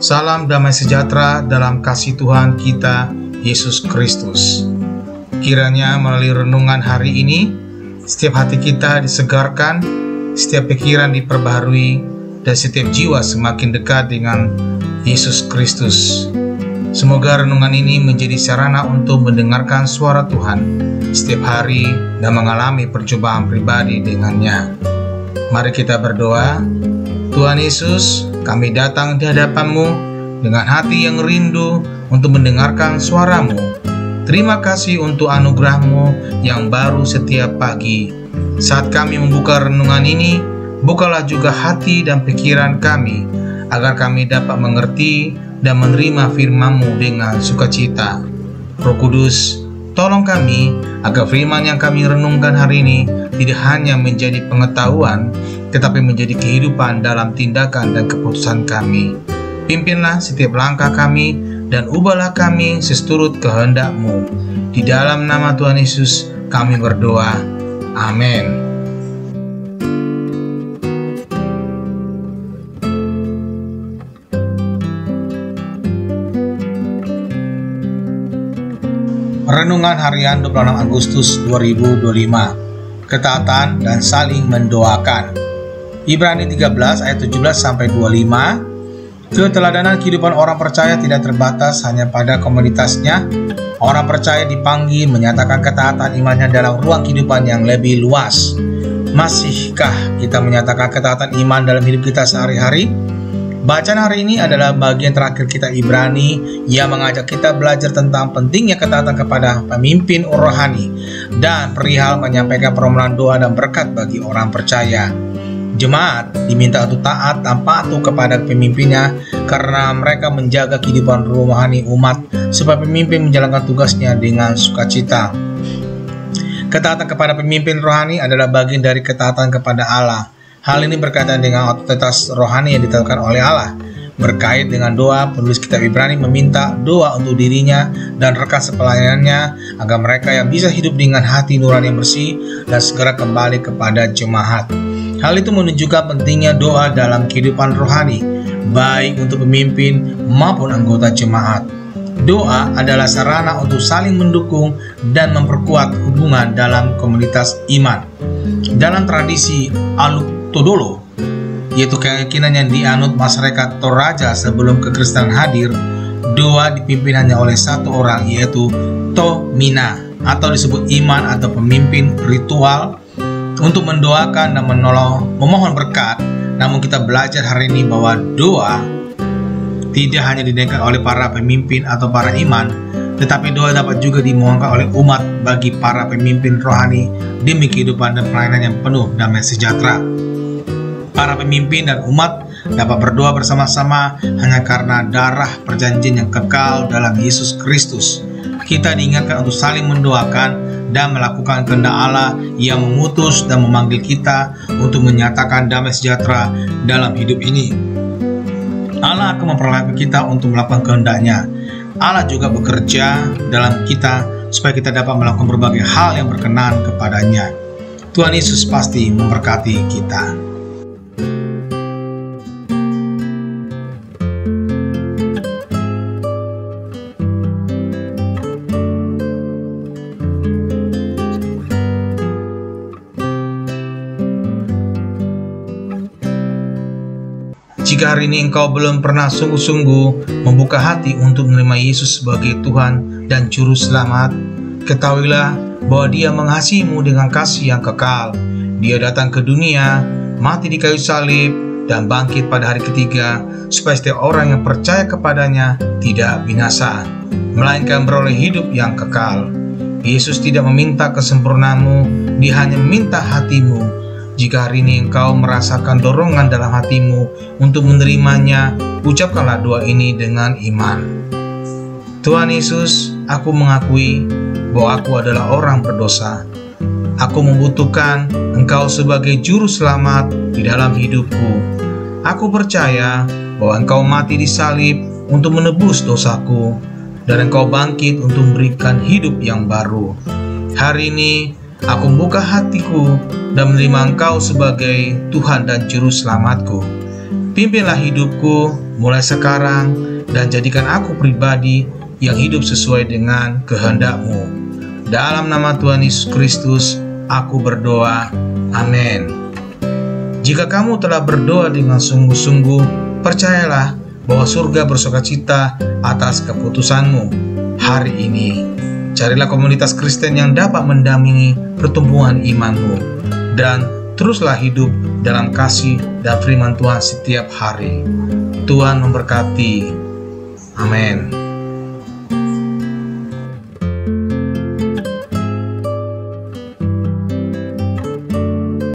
Salam damai sejahtera dalam kasih Tuhan kita, Yesus Kristus. Kiranya melalui renungan hari ini, setiap hati kita disegarkan, setiap pikiran diperbaharui, dan setiap jiwa semakin dekat dengan Yesus Kristus. Semoga renungan ini menjadi sarana untuk mendengarkan suara Tuhan setiap hari dan mengalami percobaan pribadi dengannya. Mari kita berdoa. Tuhan Yesus, kami datang di hadapan-Mu dengan hati yang rindu untuk mendengarkan suara-Mu. Terima kasih untuk anugerah-Mu yang baru setiap pagi. Saat kami membuka renungan ini, bukalah juga hati dan pikiran kami, agar kami dapat mengerti dan menerima firman-Mu dengan sukacita. Roh Kudus, tolong kami agar firman yang kami renungkan hari ini tidak hanya menjadi pengetahuan, tetapi menjadi kehidupan dalam tindakan dan keputusan kami. Pimpinlah setiap langkah kami dan ubahlah kami seturut kehendak-Mu. Di dalam nama Tuhan Yesus kami berdoa. Amin. Renungan harian 26 Agustus 2025. Ketaatan dan saling mendoakan. Ibrani 13 ayat 17-25. Keteladanan kehidupan orang percaya tidak terbatas hanya pada komunitasnya. Orang percaya dipanggil menyatakan ketaatan imannya dalam ruang kehidupan yang lebih luas. Masihkah kita menyatakan ketaatan iman dalam hidup kita sehari-hari? Bacaan hari ini adalah bagian terakhir kitab Ibrani yang mengajak kita belajar tentang pentingnya ketaatan kepada pemimpin rohani dan perihal menyampaikan permohonan doa dan berkat bagi orang percaya. Jemaat diminta untuk taat dan patuh kepada pemimpinnya karena mereka menjaga kehidupan rohani umat supaya pemimpin menjalankan tugasnya dengan sukacita. Ketaatan kepada pemimpin rohani adalah bagian dari ketaatan kepada Allah. Hal ini berkaitan dengan otoritas rohani yang ditetapkan oleh Allah. Berkait dengan doa, penulis kitab Ibrani meminta doa untuk dirinya dan rekan sepelayanannya agar mereka yang bisa hidup dengan hati nurani yang bersih dan segera kembali kepada jemaat. Hal itu menunjukkan pentingnya doa dalam kehidupan rohani, baik untuk pemimpin maupun anggota jemaat. Doa adalah sarana untuk saling mendukung dan memperkuat hubungan dalam komunitas iman. Dalam tradisi Aluk-Todolo, yaitu keyakinan yang dianut masyarakat Toraja sebelum kekristenan hadir, doa dipimpin hanya oleh satu orang, yaitu Tomina, atau disebut iman atau pemimpin ritual untuk mendoakan dan memohon berkat. Namun kita belajar hari ini bahwa doa tidak hanya didengarkan oleh para pemimpin atau para iman, tetapi doa dapat juga dimohonkan oleh umat bagi para pemimpin rohani demi kehidupan dan pelayanan yang penuh damai sejahtera. Para pemimpin dan umat dapat berdoa bersama-sama hanya karena darah perjanjian yang kekal dalam Yesus Kristus. Kita diingatkan untuk saling mendoakan dan melakukan kehendak Allah yang mengutus dan memanggil kita untuk menyatakan damai sejahtera dalam hidup ini. Allah akan memperlengkapi kita untuk melakukan kehendak-Nya. Allah juga bekerja dalam kita supaya kita dapat melakukan berbagai hal yang berkenan kepada-Nya. Tuhan Yesus pasti memberkati kita. Jika hari ini engkau belum pernah sungguh-sungguh membuka hati untuk menerima Yesus sebagai Tuhan dan Juru Selamat, ketahuilah bahwa Dia mengasihimu dengan kasih yang kekal. Dia datang ke dunia, mati di kayu salib, dan bangkit pada hari ketiga, supaya setiap orang yang percaya kepadanya tidak binasa, melainkan beroleh hidup yang kekal. Yesus tidak meminta kesempurnaanmu, Dia hanya meminta hatimu. Jika hari ini engkau merasakan dorongan dalam hatimu untuk menerimanya, ucapkanlah doa ini dengan iman. Tuhan Yesus, aku mengakui bahwa aku adalah orang berdosa. Aku membutuhkan Engkau sebagai Juru Selamat di dalam hidupku. Aku percaya bahwa Engkau mati di salib untuk menebus dosaku, dan Engkau bangkit untuk memberikan hidup yang baru. Hari ini aku membuka hatiku dan menerima Engkau sebagai Tuhan dan Juru Selamatku. Pimpinlah hidupku mulai sekarang dan jadikan aku pribadi yang hidup sesuai dengan kehendak-Mu. Dalam nama Tuhan Yesus Kristus, aku berdoa. Amin. Jika kamu telah berdoa dengan sungguh-sungguh, percayalah bahwa surga bersukacita atas keputusanmu hari ini. Carilah komunitas Kristen yang dapat mendampingi pertumbuhan imanmu, dan teruslah hidup dalam kasih dan firman Tuhan setiap hari. Tuhan memberkati. Amin.